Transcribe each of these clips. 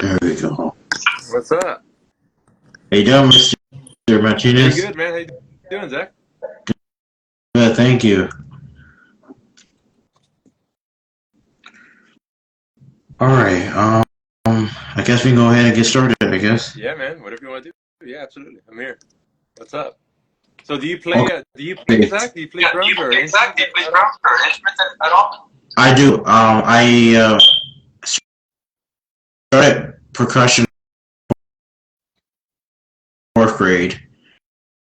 There we go. What's up? How you doing, Mr. Pretty Martinez? good, man. How you doing, Zach? Good, thank you. All right. I guess we can go ahead and get started. I guess. Yeah, man. Whatever you want to do. Yeah, absolutely. I'm here. What's up? So, do you play? Do you play Okay. Zach? Do you play drums or instruments at all? I do. Started percussion fourth grade.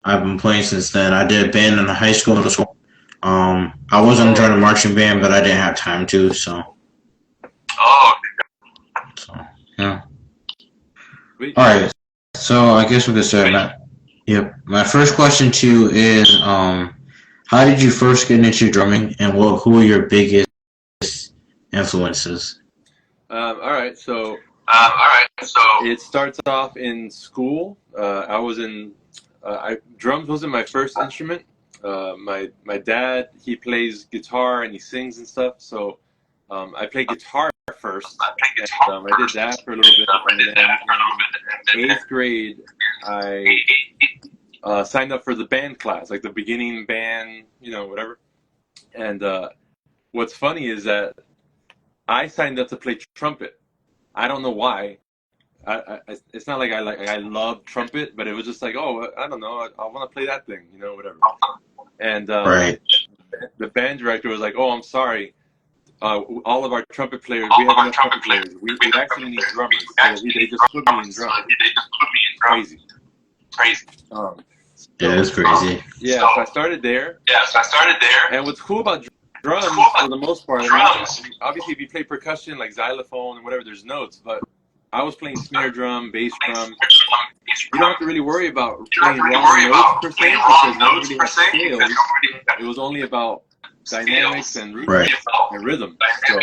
I've been playing since then. I did band in high school, middle school. I was gonna join a marching band, but I didn't have time to. Oh, So yeah. sweet. All right. So I guess we can start. Yep. My first question to you is, how did you first get into drumming, and who were your biggest influences? All right. So, it starts off in school. I was in. Drums wasn't my first instrument. My dad, he plays guitar and he sings and stuff. So, I played guitar first. I did that for a little bit, and then in eighth grade, I signed up for the band class, like the beginning band, whatever. And what's funny is that I signed up to play trumpet. I don't know why. It's not like I love trumpet, but it was just like, oh, I don't know, I want to play that thing, whatever. And Right. the band director was like, oh, I'm sorry. All of our trumpet players, we have enough trumpet players. We actually need drummers. So they just put me in drums. Crazy. Um, Yeah, that's crazy. Yeah, so I started there. And what's cool about drums, for the most part, obviously if you play percussion like xylophone and whatever, there's notes, but I was playing snare drum, bass drum. You don't have to really worry about playing wrong notes per se, because no one really has scales. It was only about dynamics and rhythm. So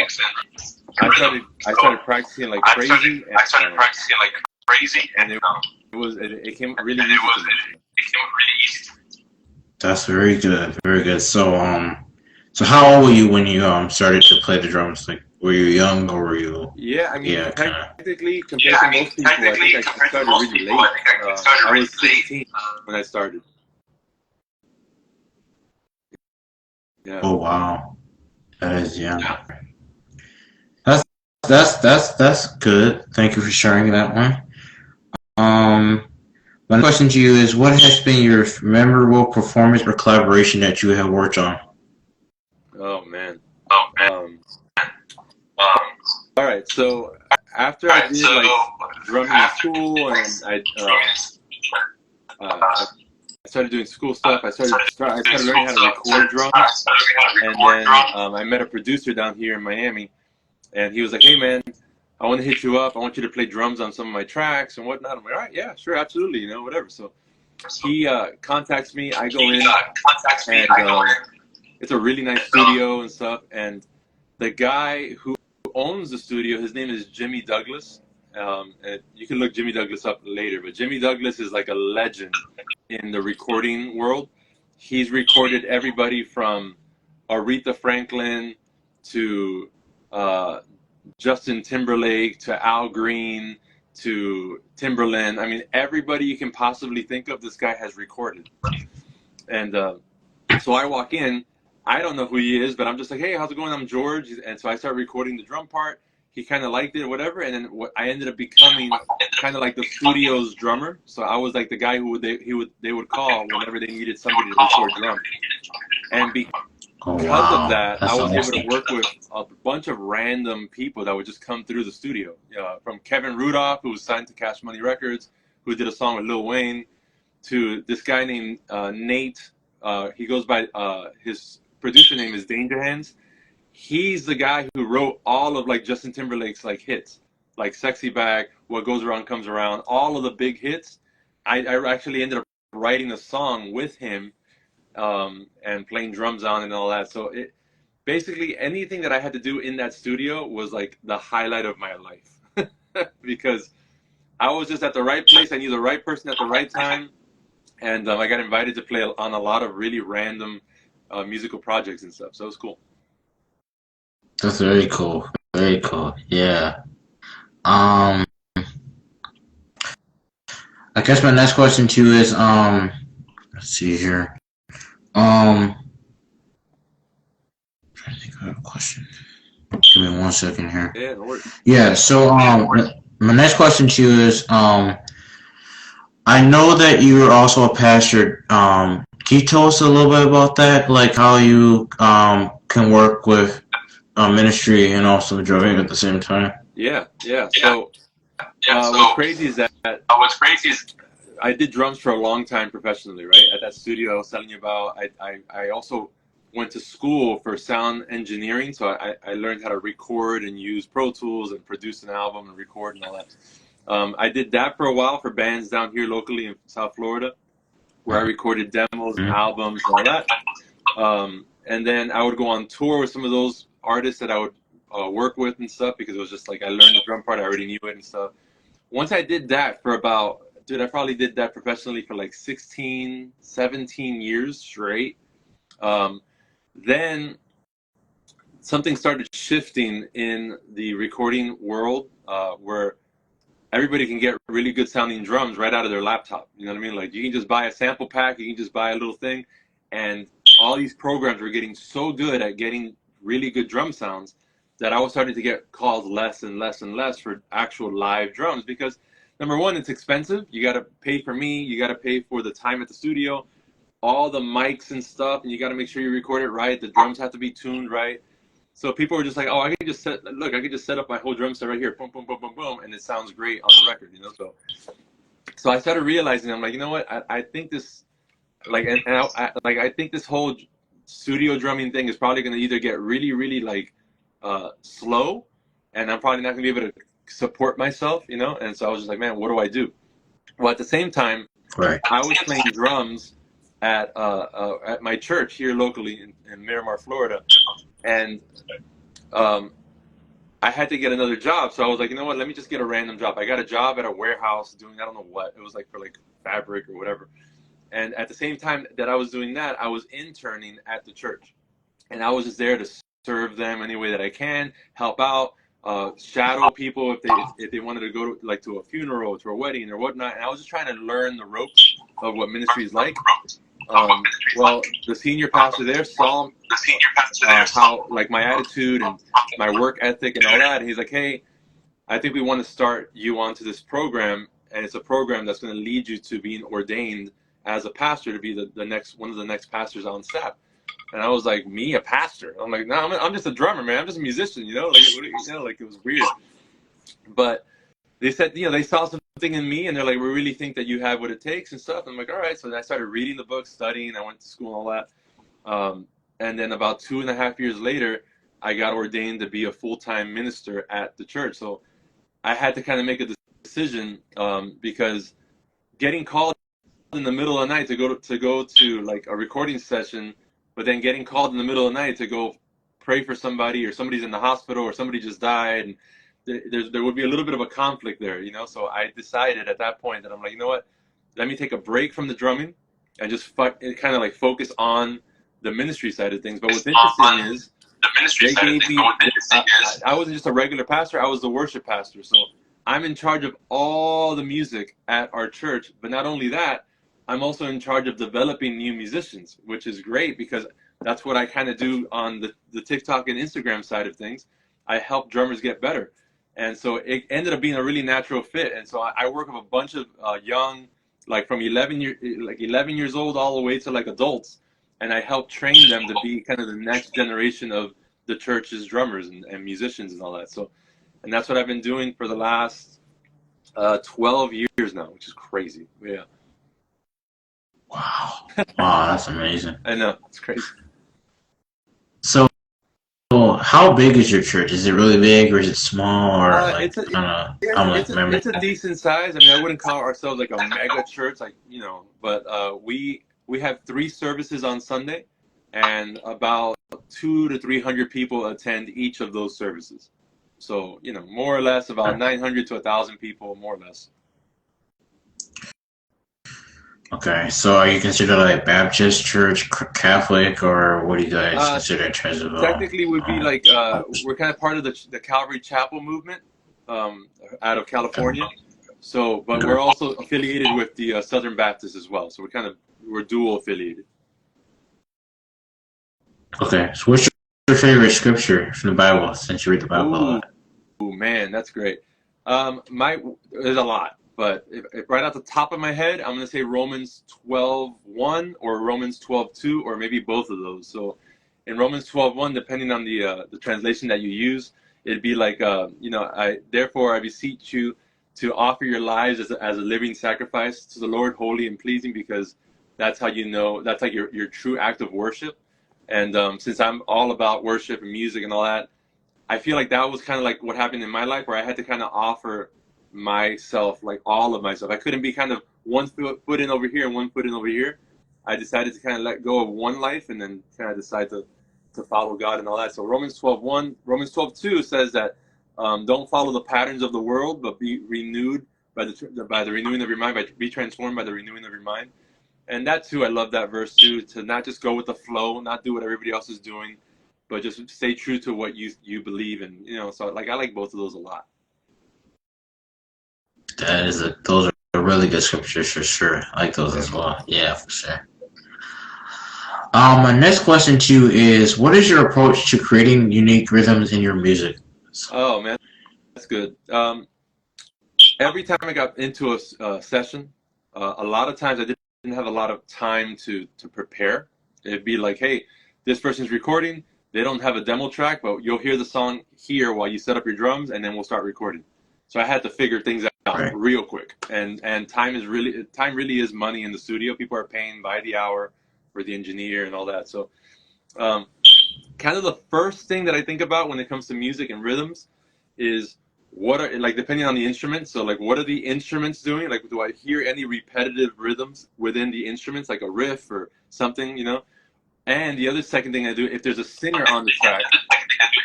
I started practicing like crazy, and it came really easy to me. That's very good. Very good. So how old were you when you started to play the drums? Like, were you young or were you? Yeah, I mean, Yeah, kind of. technically, compared to most people, I think I started really late. I was 16 when I started. Yeah. Oh wow, that is young. That's good. Thank you for sharing that one. My question to you is, what has been your memorable performance or collaboration that you have worked on? Oh man. All right. So after I did like drumming in school, and I started doing school stuff. I started learning how to record drums, and then I met a producer down here in Miami, and he was like, "Hey man, I want to hit you up. I want you to play drums on some of my tracks and whatnot." I'm like, "All right, yeah, sure, absolutely, whatever." So he contacts me. I go in, and it's a really nice studio and stuff. And the guy who owns the studio, his name is Jimmy Douglas. And you can look Jimmy Douglas up later, but Jimmy Douglas is like a legend in the recording world. He's recorded everybody from Aretha Franklin to Justin Timberlake to Al Green to Timberland. I mean, everybody you can possibly think of, this guy has recorded. And so I walk in. I don't know who he is, but I'm just like, "Hey, how's it going? I'm George." And so I start recording the drum part. He kind of liked it or whatever. And then I ended up becoming kind of like the studio's drummer. So I was like the guy who they would call whenever they needed somebody to record drums. And Oh because wow, of that, that's I was able awesome. to work with a bunch of random people that would just come through the studio. From Kevin Rudolph, who was signed to Cash Money Records, who did a song with Lil Wayne, to this guy named Nate. He goes by his producer name is Danger Hands. He's the guy who wrote all of like Justin Timberlake's like hits, like "Sexy Back," "What Goes Around Comes Around," all of the big hits. I actually ended up writing a song with him, and playing drums on and all that. So basically anything that I had to do in that studio was like the highlight of my life, because I was just at the right place. I knew the right person at the right time, and I got invited to play on a lot of really random musical projects and stuff. So it was cool. That's very cool. Very cool. Yeah. Um. I guess my next question too is let's see here. Um, trying to think of a question. Give me 1 second here. Yeah, no worries. Yeah. So my next question to you is I know that you are also a pastor. Can you tell us a little bit about that? Like how you can work with ministry and also drumming at the same time? Yeah, yeah. So what's crazy is that I did drums for a long time professionally, right? At that studio I was telling you about, I also went to school for sound engineering, so I learned how to record and use Pro Tools and produce an album and record and all that. I did that for a while for bands down here locally in South Florida, where I recorded demos, Mm-hmm. albums, and all that. And then I would go on tour with some of those artists that I would work with and stuff, because it was just like I learned the drum part, I already knew it and stuff. Once I did that for about, dude, I probably did that professionally for like 16, 17 years straight. Then something started shifting in the recording world, where everybody can get really good sounding drums right out of their laptop. You know what I mean? Like you can just buy a sample pack, you can just buy a little thing, and all these programs were getting so good at getting really good drum sounds that I was starting to get calls less and less and less for actual live drums, because number one, it's expensive. You got to pay for me, you got to pay for the time at the studio, all the mics and stuff, and you got to make sure you record it right. The drums have to be tuned right. So people were just like, oh, I could just set up my whole drum set right here, boom, boom, boom, boom, boom, and it sounds great on the record, you know. So I started realizing, I'm like, you know what, I think this, like, I think this whole studio drumming thing is probably going to either get really, really like slow, and I'm probably not going to be able to support myself, you know. And so I was just like, man, what do I do? Well, at the same time, Right. I was playing drums at my church here locally in Miramar, Florida, and I had to get another job. So I was like, you know what, let me just get a random job. I got a job at a warehouse doing, I don't know what, it was like for like fabric or whatever. And at the same time that I was doing that, I was interning at the church, and I was just there to serve them any way that I can, help out, shadow people if they wanted to go to, like, to a funeral, to a wedding or whatnot. And I was just trying to learn the ropes of what ministry is like. Well, the senior pastor there saw how, like, my attitude and my work ethic and all that. And he's like, hey, I think we want to start you onto this program, and it's a program that's going to lead you to being ordained as a pastor, to be the next one of the next pastors on staff. And I was like, me, a pastor? I'm like, no, I'm just a drummer, man. I'm just a musician, you know. Like, like, it was weird. But they said, you know, they saw something in me, and they're like, we really think that you have what it takes and stuff. And I'm like, all right. So then I started reading the book, studying. I went to school and all that. And then about 2.5 years later, I got ordained to be a full-time minister at the church. So I had to kind of make a decision, because getting called in the middle of the night to go to like a recording session, but then getting called in the middle of the night to go pray for somebody, or somebody's in the hospital, or somebody just died, and there would be a little bit of a conflict there, you know. So I decided at that point that I'm like, you know what, let me take a break from the drumming and just kind of like focus on the ministry side of things. But what's interesting is they gave me, I wasn't just a regular pastor, I was the worship pastor. So I'm in charge of all the music at our church. But not only that, I'm also in charge of developing new musicians, which is great, because that's what I kind of do on the TikTok and Instagram side of things. I help drummers get better. And so it ended up being a really natural fit. And so I work with a bunch of young, like from 11 years old all the way to like adults. And I help train them to be kind of the next generation of the church's drummers and musicians and all that. So, and that's what I've been doing for the last 12 years now, which is crazy. Yeah. Wow. Wow, that's amazing. I know, it's crazy. So, how big is your church? Is it really big, or is it small, or like It's a decent size. I mean, I wouldn't call ourselves like a mega church, like, you know, but we have 3 services on Sunday, and about 200 to 300 people attend each of those services. So, you know, more or less about 900 to 1,000 people, more or less. Okay, so are you considered like Baptist church, Catholic, or what do you guys consider in terms of? Technically, would be like we're kind of part of the Calvary Chapel movement out of California. So, but we're also affiliated with the Southern Baptist as well. So we're dual affiliated. Okay, so what's your favorite scripture from the Bible, since you read the Bible a Ooh, lot? man, that's great. There's a lot, but if right off the top of my head, I'm gonna say Romans 12:1 or Romans 12:2 or maybe both of those. So, in Romans 12:1, depending on the translation that you use, it'd be like, I therefore I beseech you to offer your lives as a living sacrifice to the Lord, holy and pleasing, because that's how you know that's like your true act of worship. And since I'm all about worship and music and all that, I feel like that was kind of like what happened in my life, where I had to kind of offer myself, like all of myself. I couldn't be kind of one foot in over here and one foot in over here. I decided to kind of let go of one life and then kind of decide to follow God and all that. So Romans 12:1, Romans 12:2 says that don't follow the patterns of the world, but be renewed by the renewing of your mind, be transformed by the renewing of your mind. And that too, I love that verse too, to not just go with the flow, not do what everybody else is doing, but just stay true to what you believe in. So like I like both of those a lot. Those are really good scriptures for sure. I like those as well. Yeah, for sure. My next question to you is, what is your approach to creating unique rhythms in your music? Oh man, that's good. Every time I got into a session, a lot of times I didn't have a lot of time to prepare. It'd be like, hey, this person's recording. They don't have a demo track, but you'll hear the song here while you set up your drums, and then we'll start recording. So I had to figure things out real quick. And time really is money in the studio. People are paying by the hour for the engineer and all that. So kind of the first thing that I think about when it comes to music and rhythms is what are, like, depending on the instrument. So like, what are the instruments doing? Like, do I hear any repetitive rhythms within the instruments, like a riff or something, And the other second thing I do, if there's a singer on the track,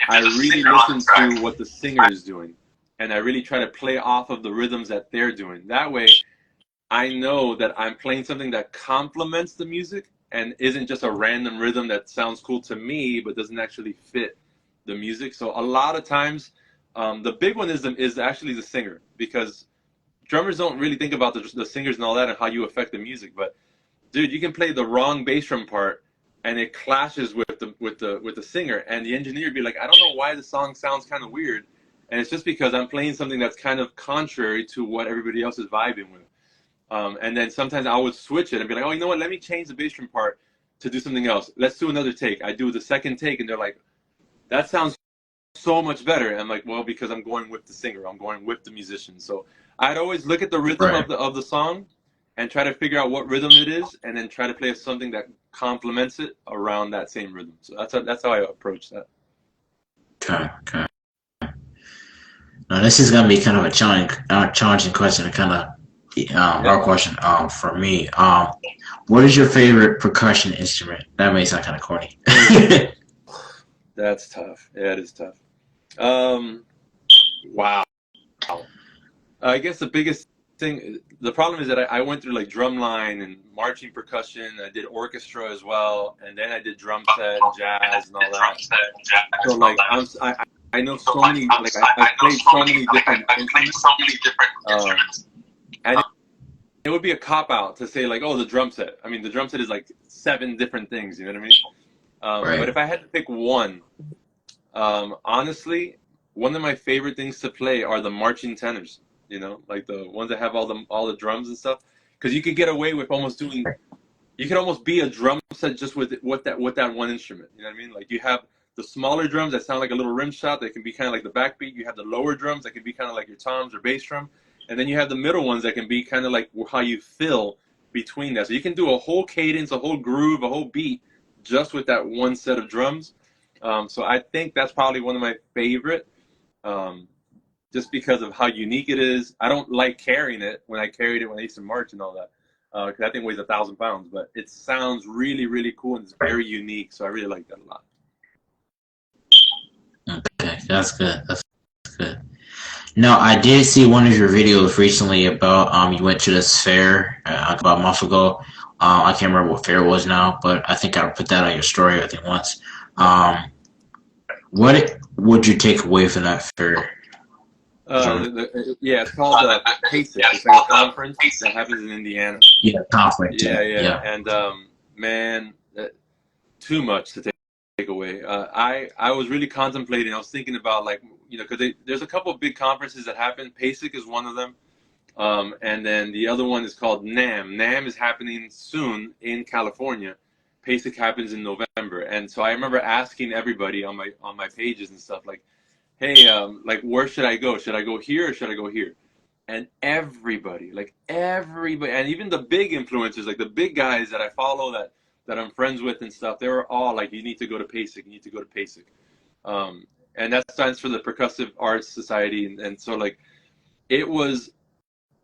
I really listen to what the singer is doing. And I really try to play off of the rhythms that they're doing. That way, I know that I'm playing something that complements the music and isn't just a random rhythm that sounds cool to me but doesn't actually fit the music. So a lot of times, the big one is actually the singer, because drummers don't really think about the singers and all that and how you affect the music. But dude, you can play the wrong bass drum part and it clashes with the singer, and the engineer would be like, I don't know why the song sounds kind of weird, and it's just because I'm playing something that's kind of contrary to what everybody else is vibing with. And then sometimes I would switch it and be like, oh, you know what? Let me change the bass drum part to do something else. Let's do another take. I do the second take, and they're like, that sounds so much better. And I'm like, well, because I'm going with the singer, I'm going with the musician. So I'd always look at the rhythm of the song and try to figure out what rhythm it is, and then try to play something that complements it around that same rhythm. So that's how I approach that. Okay. Now this is gonna be kind of a challenging question, a kind of hard question for me. What is your favorite percussion instrument? That may sound kind of corny. That's tough. Yeah, it is tough. Wow. I guess the biggest thing, the problem is that I went through like drumline and marching percussion. I did orchestra as well, and then I did drum set, jazz, and all that. So like I know so many, like I played so many different instruments. And it would be a cop out to say like, oh, the drum set. I mean, the drum set is like 7 different things. You know what I mean? But if I had to pick one, honestly, one of my favorite things to play are the marching tenors. Like the ones that have all the drums and stuff, because you could get away with you could almost be a drum set just with that one instrument. You know what I mean? Like you have the smaller drums that sound like a little rim shot that can be kind of like the backbeat. You have the lower drums that can be kind of like your toms or bass drum, and then you have the middle ones that can be kind of like how you fill between that. So you can do a whole cadence, a whole groove, a whole beat just with that one set of drums. So I think that's probably one of my favorite. Just because of how unique it is. I don't like carrying it when I used to march and all that, because that thing weighs 1,000 pounds, but it sounds really, really cool, and it's very unique, so I really like that a lot. Okay, that's good. Now, I did see one of your videos recently about you went to this fair about a month ago. I can't remember what fair it was now, but I think I put that on your story, I think, once. What would you take away from that fair? Drum. Yeah, it's called PASIC. It's like a conference that happens in Indiana. Yeah, conference. Yeah, Yeah, yeah. yeah. And man, too much to take away. I was really contemplating. I was thinking about like because there's a couple of big conferences that happen. PASIC is one of them. And then the other one is called NAM. NAM is happening soon in California. PASIC happens in November. And so I remember asking everybody on my pages and stuff like, hey, like where should I go? Should I go here or should I go here? And everybody, and even the big influencers, like the big guys that I follow that I'm friends with and stuff, they were all like, you need to go to PASIC. You need to go to PASIC. And that stands for the Percussive Arts Society. And so like it was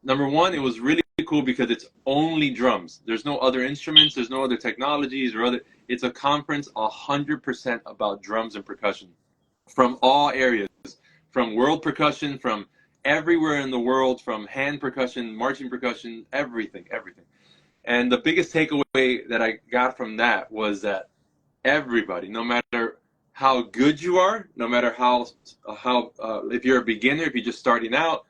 number one, it was really cool because it's only drums. There's no other instruments. There's no other technologies or other. It's a conference 100% about drums and percussion from all areas, from world percussion, from everywhere in the world, from hand percussion, marching percussion, everything. And the biggest takeaway that I got from that was that everybody, no matter how good you are, no matter how if you're a beginner, if you're just starting out,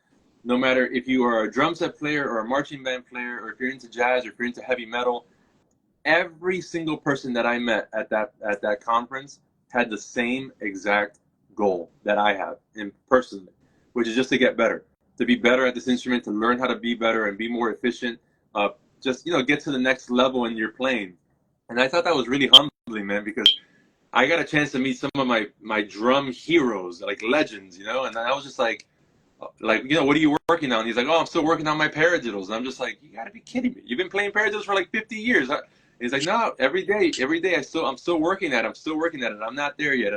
no matter if you are a drum set player or a marching band player, or if you're into jazz or if you're into heavy metal, every single person that I met at that conference had the same exact goal that I have in personally, which is just to get better, to be better at this instrument, to learn how to be better and be more efficient, just get to the next level in your playing. And I thought that was really humbling, man, because I got a chance to meet some of my drum heroes, like legends, and I was just like, what are you working on? He's like, oh, I'm still working on my paradiddles. And I'm just like, you got to be kidding me. You've been playing paradiddles for like 50 years. He's like, no, every day I'm still working at it. I'm not there yet.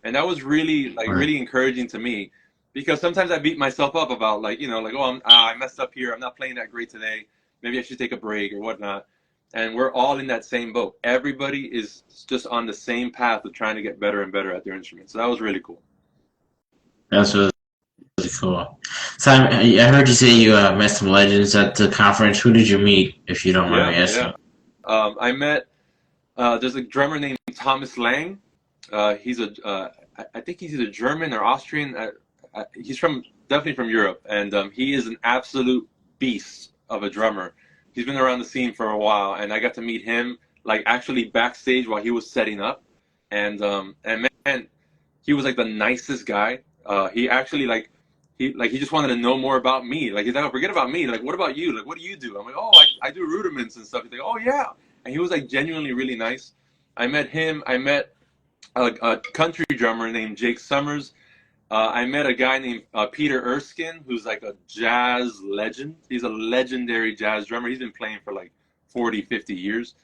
And that was really really encouraging to me, because sometimes I beat myself up about oh, I messed up here. I'm not playing that great today. Maybe I should take a break or whatnot. And we're all in that same boat. Everybody is just on the same path of trying to get better and better at their instrument. So that was really cool. That's really cool. So I heard you say you met some legends at the conference. Who did you meet, if you don't mind me asking? Yeah. I met. There's a drummer named Thomas Lang. He's I think he's either German or Austrian. He's definitely from Europe, and he is an absolute beast of a drummer. He's been around the scene for a while, and I got to meet him actually backstage while he was setting up, and man, he was like the nicest guy. He actually he just wanted to know more about me. Like, he's like, oh, forget about me. Like, what about you? Like, what do you do? I'm like, oh, I do rudiments and stuff. He's like, oh yeah, and he was like genuinely really nice. I met him. I met a country drummer named Jake Summers. I met a guy named Peter Erskine, who's like a jazz legend. He's a legendary jazz drummer. He's been playing for like 40, 50 years.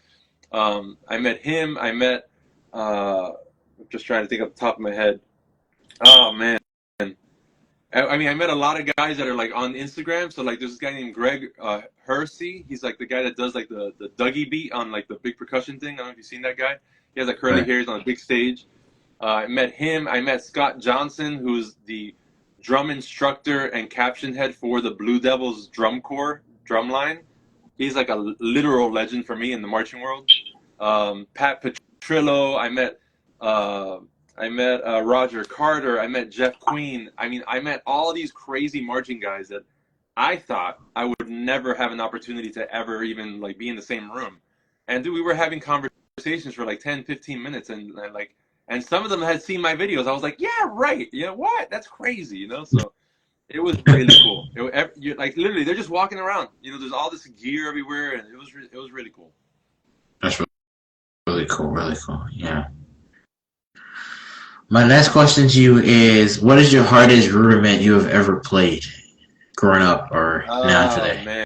I met him. I met, I'm just trying to think off the top of my head. Oh, man. I mean, I met a lot of guys that are like on Instagram. So like there's this guy named Greg Hersey. He's like the guy that does like the Dougie beat on like the big percussion thing. I don't know if you've seen that guy. He has like curly hair. He's on a big stage. I met him. I met Scott Johnson, who's the drum instructor and caption head for the Blue Devils drum corps drum line. He's like a literal legend for me in the marching world. Pat Petrillo. I met Roger Carter. I met Jeff Queen. I mean, I met all these crazy marching guys that I thought I would never have an opportunity to ever even like be in the same room. And dude, we were having conversations for like 10, 15 minutes, and some of them had seen my videos. I was like, yeah, right. You know what? That's crazy, So it was really cool. Like literally, they're just walking around. There's all this gear everywhere, and it was really cool. That's really cool. Really cool. Yeah. My next question to you is, what is your hardest rudiment you have ever played, growing up or now today? Man,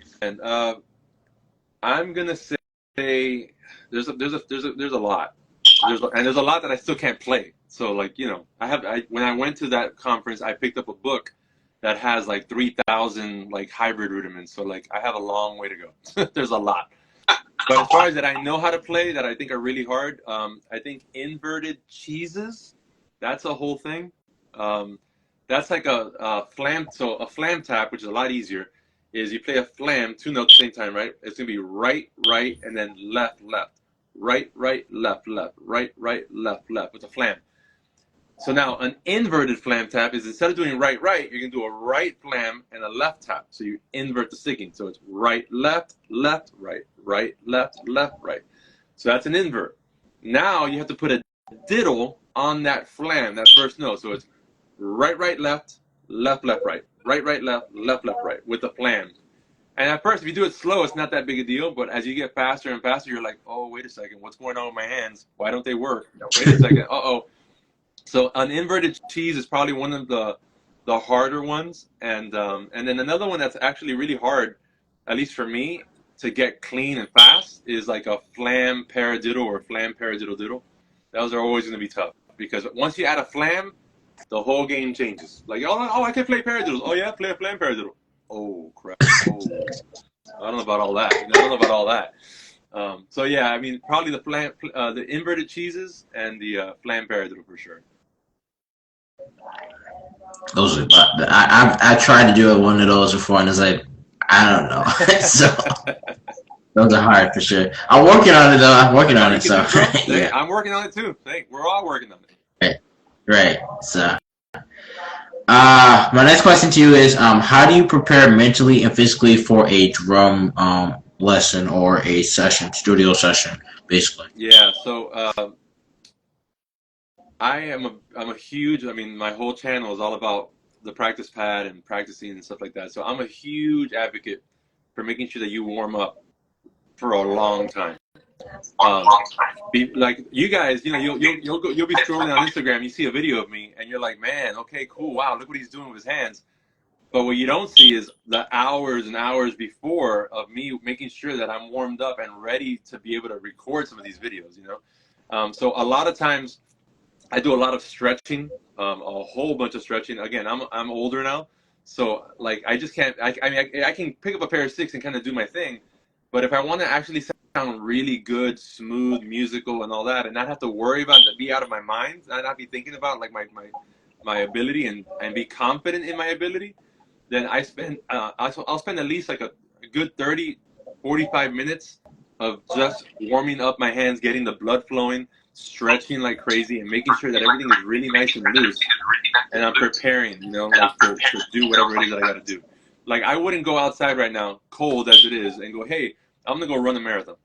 I'm gonna say there's a lot. There's a lot that I still can't play. So like when I went to that conference, I picked up a book that has like 3,000 like hybrid rudiments. So like I have a long way to go. There's a lot. But as far as that I know how to play that I think are really hard, I think inverted cheeses. That's a whole thing. That's like a flam. So a flam tap, which is a lot easier, is you play a flam 2 notes at the same time, right? It's gonna be right, right, and then left, left, right, right, left, left, right, right, left, left with a flam. So now an inverted flam tap is instead of doing right, you're going to do a right flam and a left tap. So you invert the sticking. So it's right, left, left, right, right, left, left, right. So that's an invert. Now you have to put a diddle on that flam, that first note. So it's right, right, left, left, left, right, right, right, left, left, left, right with the flam. And at first, if you do it slow, it's not that big a deal. But as you get faster and faster, you're like, oh, wait a second, what's going on with my hands? Why don't they work? Wait a second, uh-oh. So an inverted cheese is probably one of the harder ones, and then another one that's actually really hard, at least for me, to get clean and fast is like a flam paradiddle or flam paradiddle diddle. Those are always going to be tough because once you add a flam, the whole game changes. Like oh I can play paradiddles. Oh yeah, play a flam paradiddle. Oh crap. Oh, I don't know about all that. I don't know about all that. So yeah, I mean probably the inverted cheeses and the flam paradiddle for sure. Those are, I tried to do one of those before, and it's like, I don't know. So those are hard for sure. I'm working on it though. I'm working on it. So yeah, I'm working on it too. Hey, we're all working on it. Right. So, my next question to you is, how do you prepare mentally and physically for a drum lesson or a session, studio session, basically? Yeah. So I'm a huge. I mean, my whole channel is all about the practice pad and practicing and stuff like that. So I'm a huge advocate for making sure that you warm up for a long time. Like you guys, you know, you'll be scrolling on Instagram, you see a video of me, and you're like, man, okay, cool, wow, look what he's doing with his hands. But what you don't see is the hours and hours before of me making sure that I'm warmed up and ready to be able to record some of these videos. You know, so a lot of times I do a lot of stretching, a whole bunch of stretching. Again, I'm older now, so like I just can't. I mean, I can pick up a pair of sticks and kind of do my thing, but if I want to actually sound really good, smooth, musical, and all that, and not have to worry about it, be out of my mind, and not be thinking about like my ability and be confident in my ability, then I'll spend at least like a good 30, 45 minutes of just warming up my hands, getting the blood flowing, stretching like crazy, and making sure that everything is really nice and loose. And I'm preparing, you know, like to do whatever it is that I got to do. Like I wouldn't go outside right now, cold as it is, and go, hey, I'm gonna go run a marathon.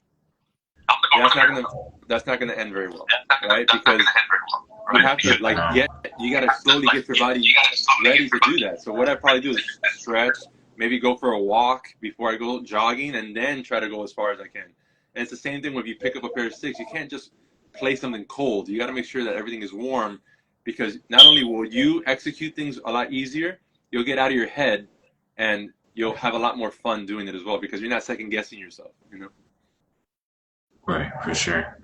That's not gonna end very well, right? Because you have to you gotta slowly get your body ready to do that. So what I probably do is stretch, maybe go for a walk before I go jogging, and then try to go as far as I can. And it's the same thing when you pick up a pair of sticks. You can't just play something cold. You got to make sure that everything is warm, because not only will you execute things a lot easier, you'll get out of your head, and you'll have a lot more fun doing it as well, because you're not second guessing yourself, you know? Right, for sure.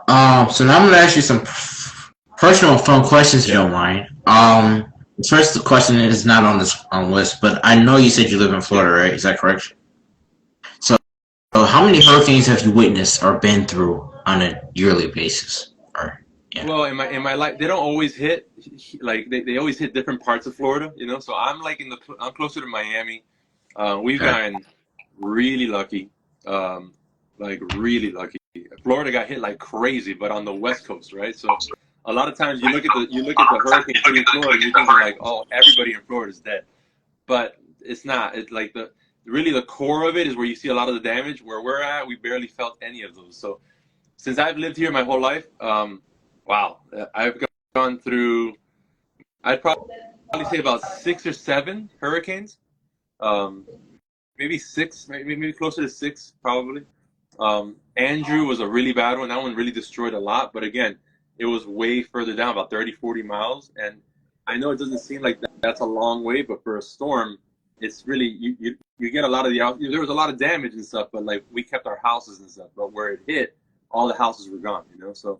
So now I'm gonna ask you some personal fun questions, if you don't mind. First, the question is not on this list, but I know you said you live in Florida, right? Is that correct? So how many hurricanes have you witnessed or been through on a yearly basis? Yeah. Well, in my life, they don't always hit, like they always hit different parts of Florida, you know. So I'm like I'm closer to Miami. We've gotten really lucky, like really lucky. Florida got hit like crazy, but on the West Coast, right? So a lot of times you look at the hurricane hitting Florida, you're thinking like, oh, everybody in Florida is dead, but it's not. It's like the core of it is where you see a lot of the damage. Where we're at, we barely felt any of those. So since I've lived here my whole life, wow, I've gone through, I'd probably say about 6 or 7 hurricanes, maybe 6, maybe closer to 6 probably. Andrew was a really bad one. That one really destroyed a lot, but again, it was way further down, about 30, 40 miles. And I know it doesn't seem like that's a long way, but for a storm, it's really, you get a lot of there was a lot of damage and stuff, but like we kept our houses and stuff, but where it hit, all the houses were gone, you know? So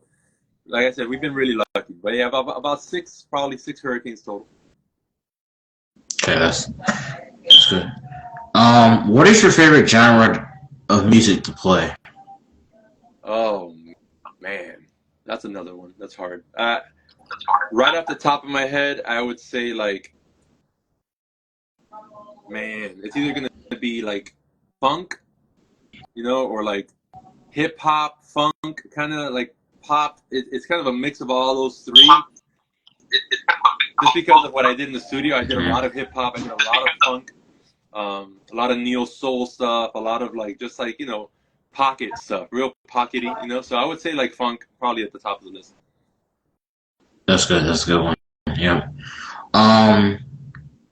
like I said, we've been really lucky, but yeah, about 6, probably 6 hurricanes total. Okay, that's good. What is your favorite genre of music to play? Oh man, that's another one. That's hard. Right off the top of my head, I would say like, man, it's either gonna be like funk, you know, or like hip hop, funk, kind of like pop. It's kind of a mix of all those three. Just because of what I did in the studio, I did a lot of hip hop, I did a lot of funk, a lot of neo soul stuff, a lot of like just like pocket stuff, real pockety. So I would say like funk probably at the top of the list. That's good. That's a good one. Yeah. Um,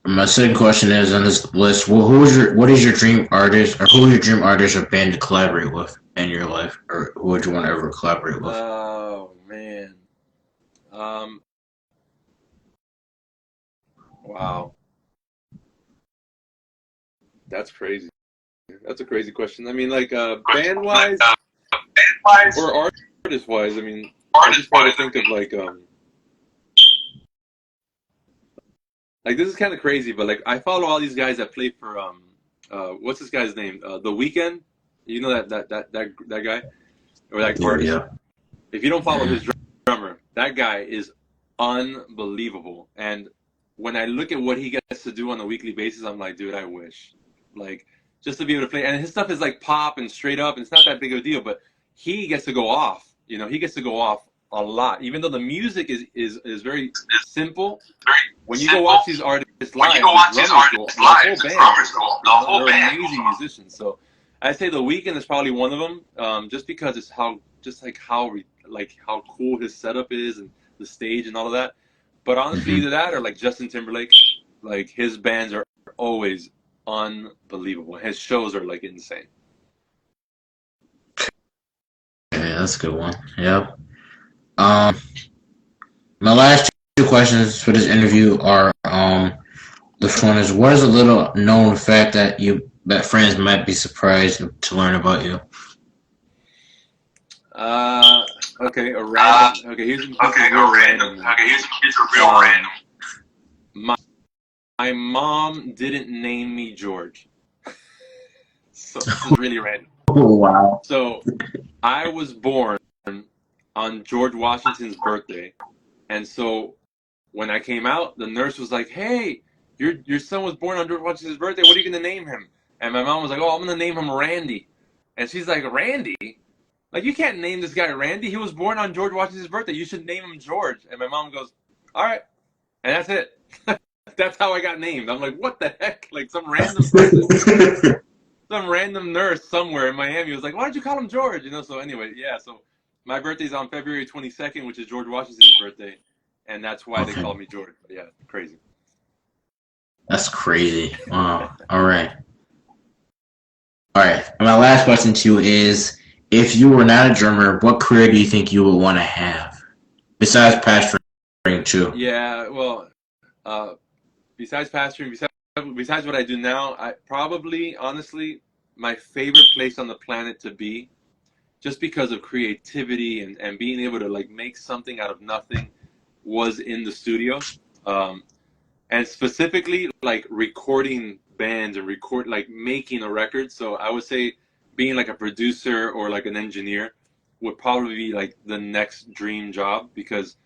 my second question is on this list. Well, what is your dream artist, or who is your dream artist or band to collaborate with in your life, or who would you want to ever collaborate with? Oh man, um, wow, that's crazy. That's a crazy question. I mean, like band wise or artist wise. I mean, I just try to think of like this is kind of crazy, but like I follow all these guys that play for what's this guy's name? The Weeknd. You know that guy or that artist. Yeah. If you don't follow his drummer, that guy is unbelievable. And when I look at what he gets to do on a weekly basis, I'm like, dude, I wish, like, just to be able to play. And his stuff is like pop and straight up, and it's not that big of a deal. But he gets to go off. He gets to go off a lot, even though the music is very simple. When you go watch these artists live, the whole band, they're amazing musicians. So I say The Weeknd is probably one of them, just because it's how cool his setup is and the stage and all of that. But honestly, either that or like Justin Timberlake, like his bands are always unbelievable. His shows are like insane. Yeah, that's a good one. Yep. My last two questions for this interview are the first one is, what is a little known fact that friends might be surprised to learn about you? Okay, a random. Okay, here's a real random. My mom didn't name me George, so this is really random. Oh, wow. So I was born on George Washington's birthday, and so when I came out, the nurse was like, "Hey, your son was born on George Washington's birthday. What are you gonna name him?" And my mom was like, "Oh, I'm gonna name him Randy." And she's like, "Randy? Like, you can't name this guy Randy. He was born on George Washington's birthday. You should name him George." And my mom goes, "All right," and that's it. That's how I got named. I'm like, what the heck? Like some random person, some random nurse somewhere in Miami was like, "Why did you call him George?" So anyway, yeah. So my birthday's on February 22nd, which is George Washington's birthday, and that's why they call me George. But yeah, crazy. That's crazy. Wow. All right. And my last question to you is, if you were not a drummer, what career do you think you would want to have besides pastoring too? Yeah, well, besides pastoring, besides what I do now, I probably, honestly, my favorite place on the planet to be, just because of creativity and being able to like make something out of nothing, was in the studio, and specifically like recording bands and making a record. So I would say being like a producer or like an engineer would probably be like the next dream job, because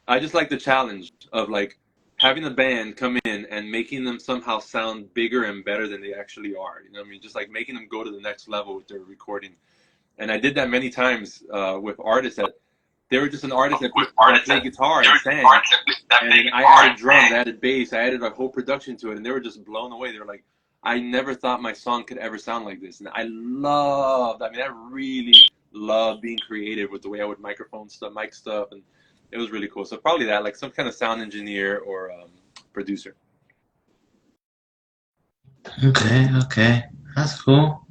I just like the challenge of like having a band come in and making them somehow sound bigger and better than they actually are. You know what I mean? Just like making them go to the next level with their recording. And I did that many times with artists that they were just an artist that played guitar and sang. And then I added drums, I added bass, I added a whole production to it, and they were just blown away. They were like, I never thought my song could ever sound like this. And I really loved being creative with the way I would mic stuff, and it was really cool. So probably that, like some kind of sound engineer or producer. Okay. That's cool.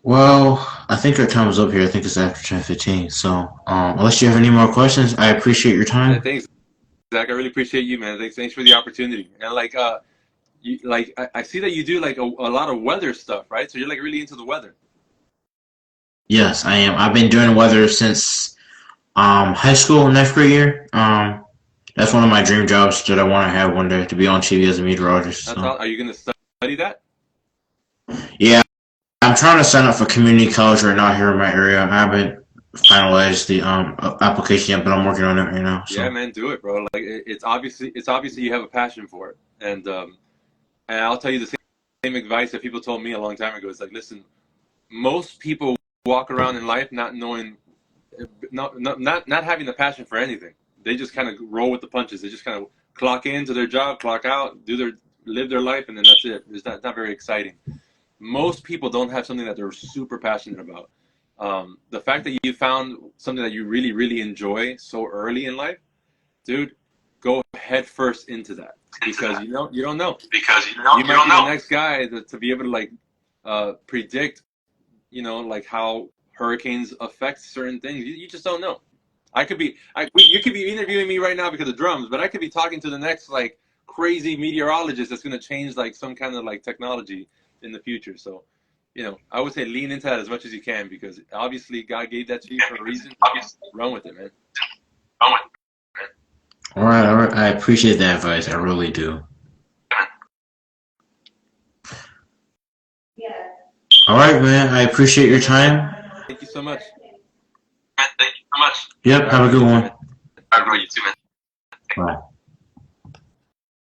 Well, I think our time is up here. I think it's after 10:15. So, unless you have any more questions, I appreciate your time. Yeah, thanks, Zach. I really appreciate you, man. Thanks for the opportunity. And like, I see that you do like a lot of weather stuff, right? So you're like really into the weather. Yes, I am. I've been doing weather since high school, 9th grade year. That's one of my dream jobs that I want to have one day, to be on TV as a meteorologist. So. Are you going to study that? Yeah, I'm trying to sign up for community college right now here in my area. I haven't finalized the application yet, but I'm working on it right now. So. Yeah, man, do it, bro. Like it's obviously you have a passion for it, and I'll tell you the same advice that people told me a long time ago. It's like, listen, most people walk around in life not knowing, not having the passion for anything. They just kind of roll with the punches. They just kind of clock into their job, clock out, live their life, and then that's it. It's not very exciting. Most people don't have something that they're super passionate about. The fact that you found something that you really, really enjoy so early in life, dude, go head first into that, because you don't know. You might be the next guy to be able to like predict, like how hurricanes affect certain things. You just don't know. You could be interviewing me right now because of drums, but I could be talking to the next like crazy meteorologist that's going to change like some kind of like technology in the future. So, I would say lean into that as much as you can, because obviously God gave that to you for a reason. Run with it, man. All right. I appreciate that advice. I really do. All right, man. I appreciate your time. Thank you so much. Yep. Have a good one. Have a good one. You too, man. Bye.